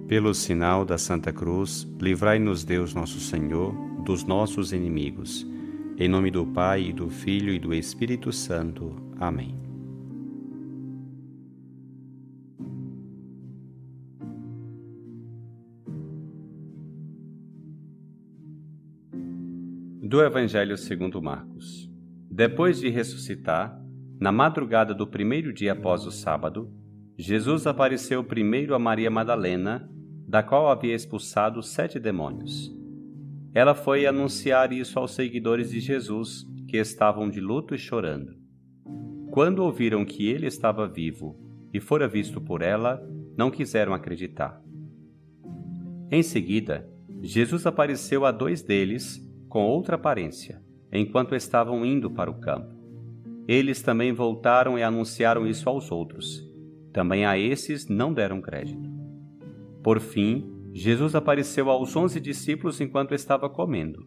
Pelo sinal da Santa Cruz, livrai-nos Deus nosso Senhor dos nossos inimigos. Em nome do Pai, e do Filho e do Espírito Santo. Amém. Do Evangelho segundo Marcos. Depois de ressuscitar, na madrugada do primeiro dia após o sábado, Jesus apareceu primeiro a Maria Madalena, da qual havia expulsado 7 demônios. Ela foi anunciar isso aos seguidores de Jesus, que estavam de luto e chorando. Quando ouviram que ele estava vivo e fora visto por ela, não quiseram acreditar. Em seguida, Jesus apareceu a 2 deles com outra aparência, enquanto estavam indo para o campo. Eles também voltaram e anunciaram isso aos outros. Também a esses não deram crédito. Por fim, Jesus apareceu aos 11 discípulos enquanto estava comendo.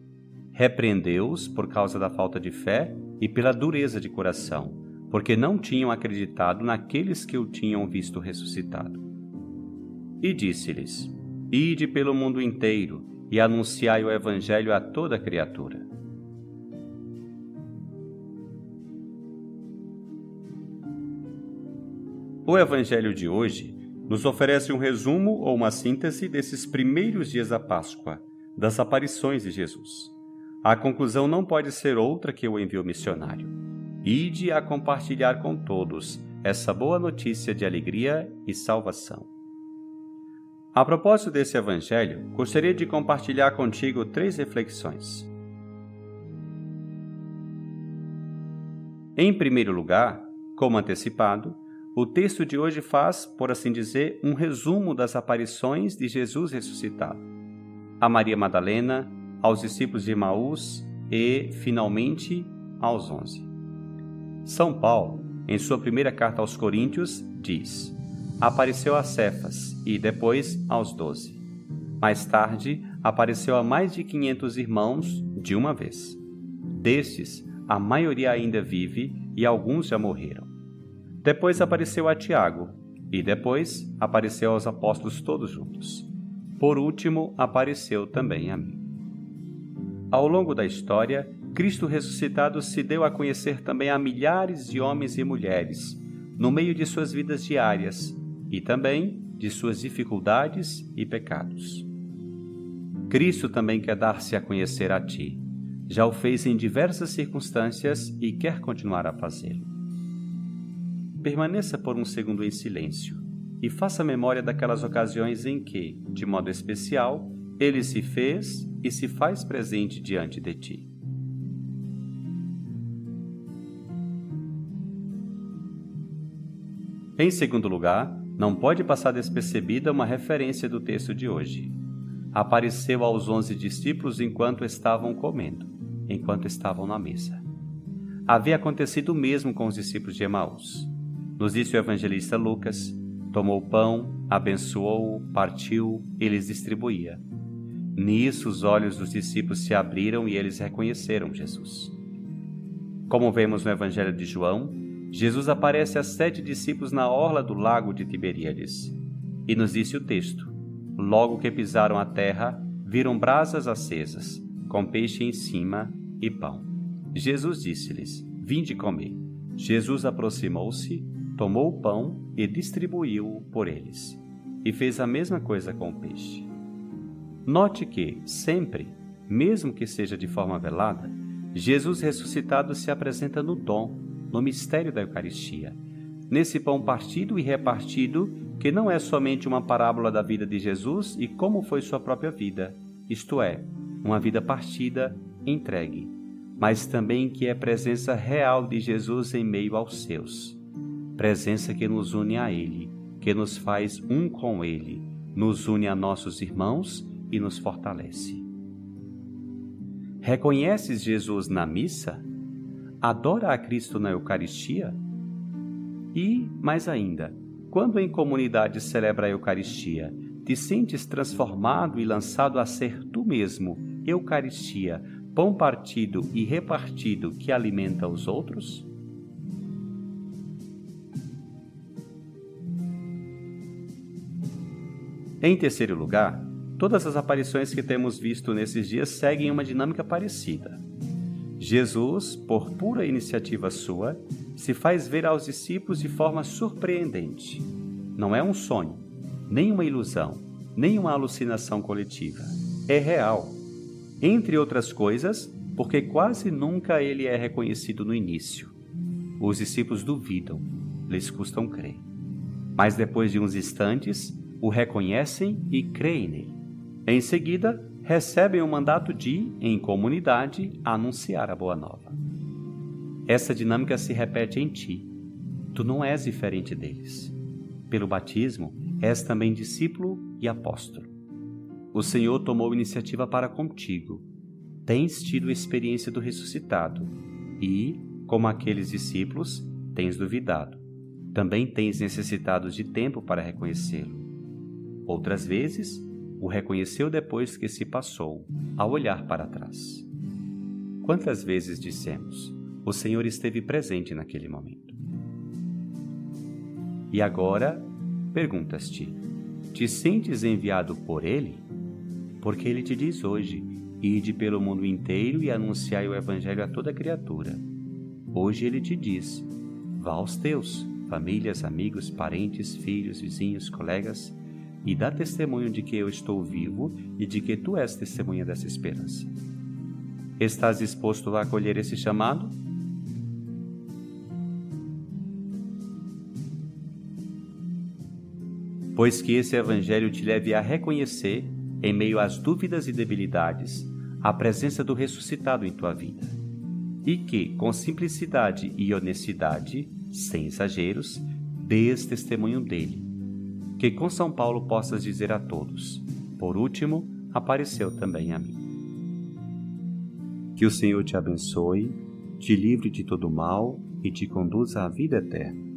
Repreendeu-os por causa da falta de fé e pela dureza de coração, porque não tinham acreditado naqueles que o tinham visto ressuscitado. E disse-lhes: Ide pelo mundo inteiro e anunciai o Evangelho a toda criatura. O Evangelho de hoje nos oferece um resumo ou uma síntese desses primeiros dias da Páscoa, das aparições de Jesus. A conclusão não pode ser outra que o envio missionário. Ide a compartilhar com todos essa boa notícia de alegria e salvação. A propósito desse Evangelho, gostaria de compartilhar contigo 3 reflexões. Em primeiro lugar, como antecipado, o texto de hoje faz, por assim dizer, um resumo das aparições de Jesus ressuscitado. A Maria Madalena, aos discípulos de Emaús e, finalmente, aos 11. São Paulo, em sua primeira carta aos Coríntios, diz: apareceu a Cefas e depois aos 12. Mais tarde, apareceu a mais de 500 irmãos de uma vez. Destes, a maioria ainda vive e alguns já morreram. Depois apareceu a Tiago, e depois apareceu aos apóstolos todos juntos. Por último, apareceu também a mim. Ao longo da história, Cristo ressuscitado se deu a conhecer também a milhares de homens e mulheres, no meio de suas vidas diárias, e também de suas dificuldades e pecados. Cristo também quer dar-se a conhecer a ti. Já o fez em diversas circunstâncias e quer continuar a fazê-lo. Permaneça por um segundo em silêncio e faça memória daquelas ocasiões em que, de modo especial, ele se fez e se faz presente diante de ti. Em segundo lugar, não pode passar despercebida uma referência do texto de hoje. Apareceu aos 11 discípulos enquanto estavam comendo, enquanto estavam na mesa. Havia acontecido o mesmo com os discípulos de Emaús. Nos disse o evangelista Lucas: tomou o pão, abençoou-o, partiu e lhes distribuía. Nisso os olhos dos discípulos se abriram e eles reconheceram Jesus. Como vemos no Evangelho de João, Jesus aparece a 7 discípulos na orla do lago de Tiberíades. E nos disse o texto: logo que pisaram a terra, viram brasas acesas, com peixe em cima e pão. Jesus disse-lhes: vinde comer. Jesus aproximou-se, tomou o pão e distribuiu-o por eles. E fez a mesma coisa com o peixe. Note que, sempre, mesmo que seja de forma velada, Jesus ressuscitado se apresenta no dom, no mistério da Eucaristia, nesse pão partido e repartido, que não é somente uma parábola da vida de Jesus e como foi sua própria vida, isto é, uma vida partida, entregue, mas também que é presença real de Jesus em meio aos seus. Presença que nos une a Ele, que nos faz um com Ele, nos une a nossos irmãos e nos fortalece. Reconheces Jesus na missa? Adora a Cristo na Eucaristia? E, mais ainda, quando em comunidade celebra a Eucaristia, te sentes transformado e lançado a ser tu mesmo, Eucaristia, pão partido e repartido que alimenta os outros? Em terceiro lugar, todas as aparições que temos visto nesses dias seguem uma dinâmica parecida. Jesus, por pura iniciativa sua, se faz ver aos discípulos de forma surpreendente. Não é um sonho, nem uma ilusão, nem uma alucinação coletiva. É real. Entre outras coisas, porque quase nunca ele é reconhecido no início. Os discípulos duvidam, lhes custam crer. Mas depois de uns instantes, o reconhecem e creem nele. Em seguida, recebem o mandato de, em comunidade, anunciar a boa nova. Essa dinâmica se repete em ti. Tu não és diferente deles. Pelo batismo, és também discípulo e apóstolo. O Senhor tomou iniciativa para contigo. Tens tido a experiência do ressuscitado e, como aqueles discípulos, tens duvidado. Também tens necessitado de tempo para reconhecê-lo. Outras vezes, o reconheceu depois que se passou, ao olhar para trás. Quantas vezes dissemos, o Senhor esteve presente naquele momento? E agora, perguntas-te, te sentes enviado por Ele? Porque Ele te diz hoje, ide pelo mundo inteiro e anunciai o Evangelho a toda criatura. Hoje Ele te diz, vá aos teus, famílias, amigos, parentes, filhos, vizinhos, colegas, e dá testemunho de que eu estou vivo e de que tu és testemunha dessa esperança. Estás disposto a acolher esse chamado? Pois que esse Evangelho te leve a reconhecer, em meio às dúvidas e debilidades, a presença do ressuscitado em tua vida. E que, com simplicidade e honestidade, sem exageros, dês testemunho dele. Que com São Paulo possas dizer a todos, por último, apareceu também a mim. Que o Senhor te abençoe, te livre de todo mal e te conduza à vida eterna.